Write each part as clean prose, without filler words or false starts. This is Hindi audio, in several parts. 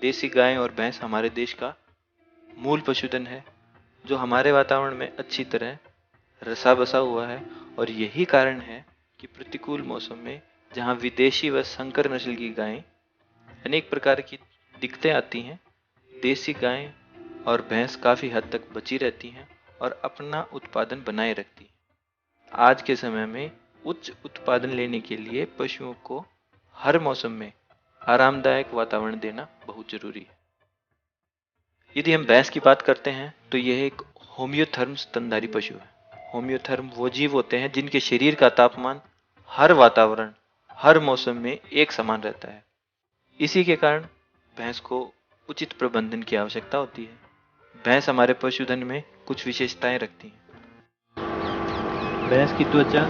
देसी गाय और भैंस हमारे देश का मूल पशुधन है, जो हमारे वातावरण में अच्छी तरह रसा बसा हुआ है। और यही कारण है कि प्रतिकूल मौसम में जहाँ विदेशी व संकर नस्ल की गायें अनेक प्रकार की दिक्कतें आती हैं, देसी गाय और भैंस काफ़ी हद तक बची रहती हैं और अपना उत्पादन बनाए रखती हैं। आज के समय में उच्च उत्पादन लेने के लिए पशुओं को हर मौसम में आरामदायक वातावरण देना बहुत जरूरी है। यदि हम भैंस की बात करते हैं तो यह एक होम्योथर्म स्तनधारी पशु है। होम्योथर्म वो जीव होते हैं जिनके शरीर का तापमान हर वातावरण, हर मौसम में एक समान रहता है। इसी के कारण भैंस को उचित प्रबंधन की आवश्यकता होती है। भैंस हमारे पशुधन में कुछ विशेषताएं रखती हैं। भैंस की त्वचा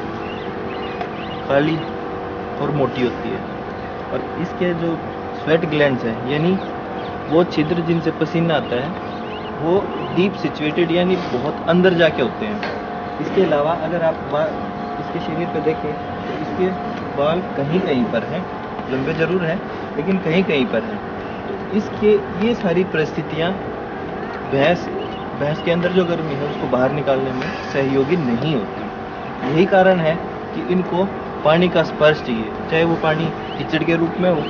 काली और मोटी होती है और इसके जो स्वेट ग्लैंड्स हैं, यानी वो छिद्र जिनसे पसीना आता है, वो डीप सिचुएटेड यानी बहुत अंदर जाके होते हैं। इसके अलावा अगर आप इसके शरीर पर देखें तो इसके बाल कहीं कहीं पर हैं, लंबे जरूर हैं लेकिन कहीं कहीं पर हैं। तो इसके ये सारी परिस्थितियाँ भैंस के अंदर जो गर्मी है उसको बाहर निकालने में सहयोगी नहीं होती। यही कारण है कि इनको पानी का स्पर्श चाहिए, चाहे वो पानी कीचड़ के रूप में हो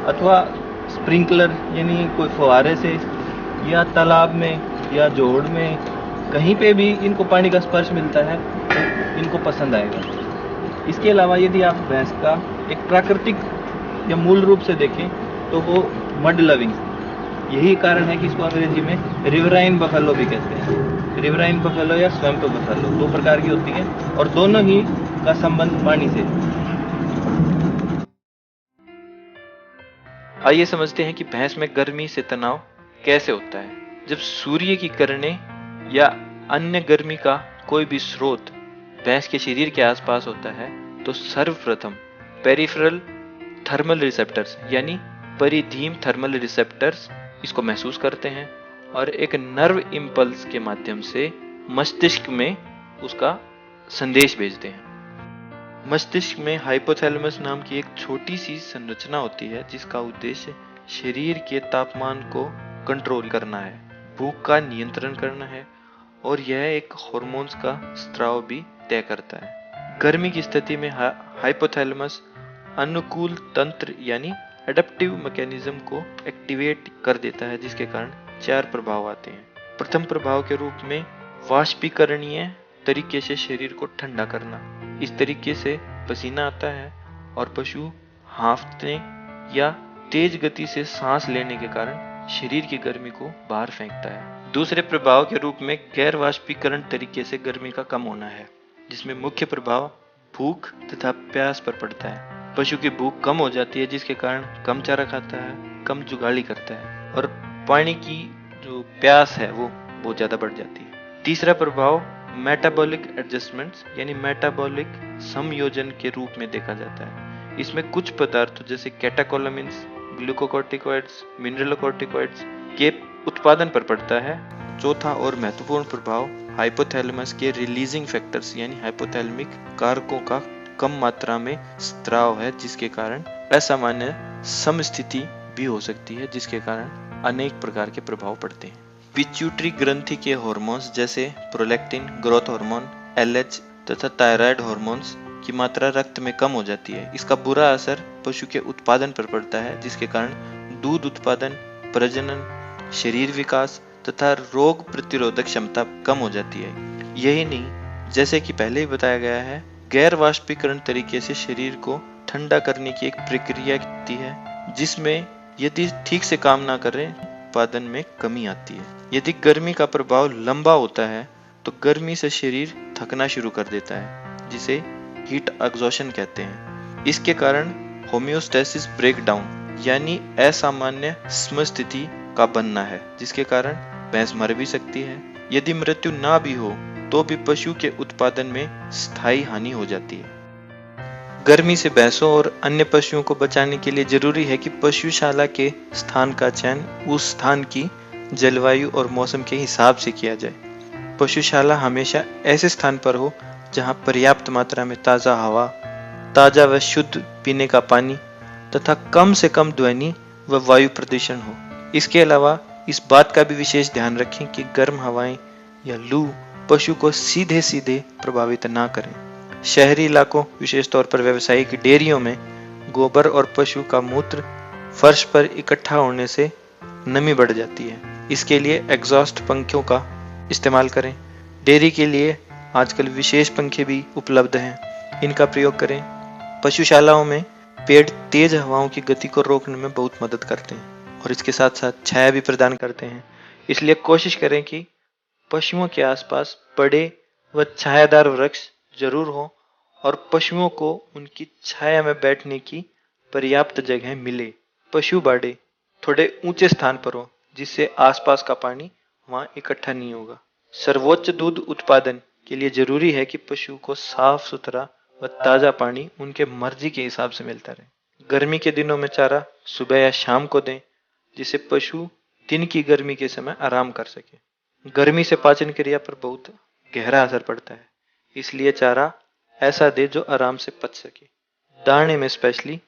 अथवा स्प्रिंकलर यानी कोई फुहारे से, या तालाब में या जोड़ में, कहीं पे भी इनको पानी का स्पर्श मिलता है तो इनको पसंद आएगा। इसके अलावा यदि आप भैंस का एक प्राकृतिक या मूल रूप से देखें तो वो मड लविंग, यही कारण है कि इसको अंग्रेजी में रिवराइन बफेलो भी कहते हैं। रिवराइन बफेलो या स्वैम्प बफेलो दो प्रकार की होती है और दोनों ही का संबंध पानी से। आइए समझते हैं कि भैंस में गर्मी से तनाव कैसे होता है। जब सूर्य की किरणें या अन्य गर्मी का कोई भी स्रोत भैंस के शरीर के आसपास होता है तो सर्वप्रथम पेरिफेरल थर्मल रिसेप्टर्स यानी परिधीम थर्मल रिसेप्टर्स इसको महसूस करते हैं और एक नर्व इम्पल्स के माध्यम से मस्तिष्क में उसका संदेश भेजते हैं। मस्तिष्क में हाइपोथैलेमस नाम की एक छोटी सी संरचना होती है जिसका उद्देश्य शरीर के तापमान को कंट्रोल करना है, भूख का नियंत्रण करना है और यह एक हार्मोन्स का स्राव भी तय करता है। गर्मी की स्थिति में हाइपोथैलेमस अनुकूल तंत्र यानी एडेप्टिव मैकेनिज्म को एक्टिवेट कर देता है, जिसके कारण 4 प्रभाव आते हैं। प्रथम प्रभाव के रूप में वाष्पीकरणीय तरीके से शरीर को ठंडा करना। इस तरीके से पसीना आता है और पशु हांफने या तेज गति से सांस लेने के कारण शरीर की गर्मी को बाहर फेंकता है। दूसरे प्रभाव के रूप में गैर वाष्पीकरण तरीके से गर्मी का कम होना है, जिसमें मुख्य प्रभाव भूख तथा प्यास पर पड़ता है। पशु की भूख कम हो जाती है जिसके कारण कम चारा खाता है, कम जुगाली करता है और पानी की जो प्यास है वो बहुत ज्यादा बढ़ जाती है। तीसरा प्रभाव मेटाबॉलिक एडजस्टमेंट्स यानी मेटाबॉलिक समयोजन के रूप में देखा जाता है। इसमें कुछ पदार्थ जैसे कैटाकोलामिन्स, ग्लूकोकॉर्टिकॉइड्स, मिनरलोकॉर्टिकॉइड्स के उत्पादन पर पड़ता है। चौथा और महत्वपूर्ण प्रभाव हाइपोथैलेमस के रिलीजिंग फैक्टर्स यानी हाइपोथैलेमिक कारकों का कम मात्रा में स्राव है, जिसके कारण असामान्य समस्थिति भी हो सकती है, जिसके कारण अनेक प्रकार के प्रभाव पड़ते हैं। पिट्यूटरी ग्रंथि के हार्मोन्स जैसे प्रोलैक्टिन, ग्रोथ हार्मोन, एलएच तथा थायराइड हार्मोन्स की मात्रा रक्त में कम हो जाती है। इसका बुरा असर पशु के उत्पादन पर पड़ता है, जिसके कारण दूध उत्पादन, प्रजनन, शरीर विकास तथा रोग प्रतिरोधक क्षमता कम हो जाती है। यही नहीं, जैसे कि पहले ही बताया गया है, गैर वाष्पीकरण तरीके से शरीर को ठंडा करने की एक प्रक्रिया होती है, जिसमें यदि ठीक से काम ना करें उत्पादन में कमी आती है। यदि गर्मी का प्रभाव लंबा होता है तो गर्मी से शरीर थकना शुरू कर देता है, जिसे हीट एग्जॉशन कहते हैं। इसके कारण होम्योस्टेसिस ब्रेकडाउन यानी असामान्य समस्थिति का बनना है, जिसके कारण भैंस मर भी सकती है। यदि मृत्यु ना भी हो तो भी पशु के उत्पादन में स्थायी हानि हो जाती है। गर्मी से भैंसों और अन्य पशुओं को बचाने के लिए जरूरी है कि पशुशाला के स्थान का चयन उस स्थान की जलवायु और मौसम के हिसाब से किया जाए। पशुशाला हमेशा ऐसे स्थान पर हो जहां पर्याप्त मात्रा में ताज़ा हवा, ताज़ा व शुद्ध पीने का पानी तथा कम से कम ध्वनि व वायु प्रदूषण हो। इसके अलावा इस बात का भी विशेष ध्यान रखें कि गर्म हवाएं या लू पशु को सीधे सीधे प्रभावित ना करें। शहरी इलाकों, विशेष तौर पर व्यावसायिक डेयरियों में गोबर और पशु का मूत्र फर्श पर इकट्ठा होने से नमी बढ़ जाती है। इसके लिए एग्जॉस्ट पंखों का इस्तेमाल करें। डेयरी के लिए आजकल विशेष पंखे भी उपलब्ध हैं, इनका प्रयोग करें। पशुशालाओं में पेड़ तेज हवाओं की गति को रोकने में बहुत मदद करते हैं और इसके साथ साथ छाया भी प्रदान करते हैं। इसलिए कोशिश करें कि पशुओं के आसपास बड़े व छायादार वृक्ष जरूर हो और पशुओं को उनकी छाया में बैठने की पर्याप्त जगह मिले। पशु बाड़े थोड़े ऊंचे स्थान पर हो जिससे आसपास का पानी वहां इकट्ठा नहीं होगा। सर्वोच्च दूध उत्पादन के लिए जरूरी है कि पशु को साफ सुथरा व ताजा पानी उनके मर्जी के हिसाब से मिलता रहे। गर्मी के दिनों में चारा सुबह या शाम को दें जिससे पशु दिन की गर्मी के समय आराम कर सके। गर्मी से पाचन क्रिया पर बहुत गहरा असर पड़ता है, इसलिए चारा ऐसा दे जो आराम से पच सके। दाने में स्पेशली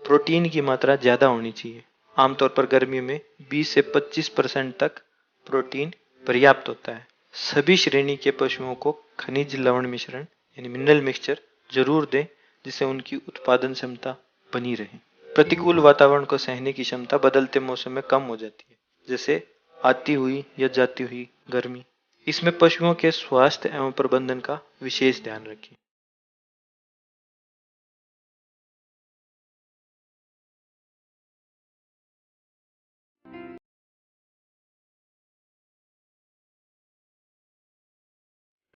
प्रोटीन की मात्रा ज्यादा होनी चाहिए। आमतौर पर गर्मी में 20 से 25% तक प्रोटीन पर्याप्त होता है। सभी श्रेणी के पशुओं को खनिज लवण मिश्रण यानी मिनरल मिक्सचर जरूर दें जिससे उनकी उत्पादन क्षमता बनी रहे। प्रतिकूल वातावरण को सहने की क्षमता बदलते मौसम में कम हो जाती है, जैसे आती हुई या जाती हुई गर्मी। इसमें पशुओं के स्वास्थ्य एवं प्रबंधन का विशेष ध्यान रखें।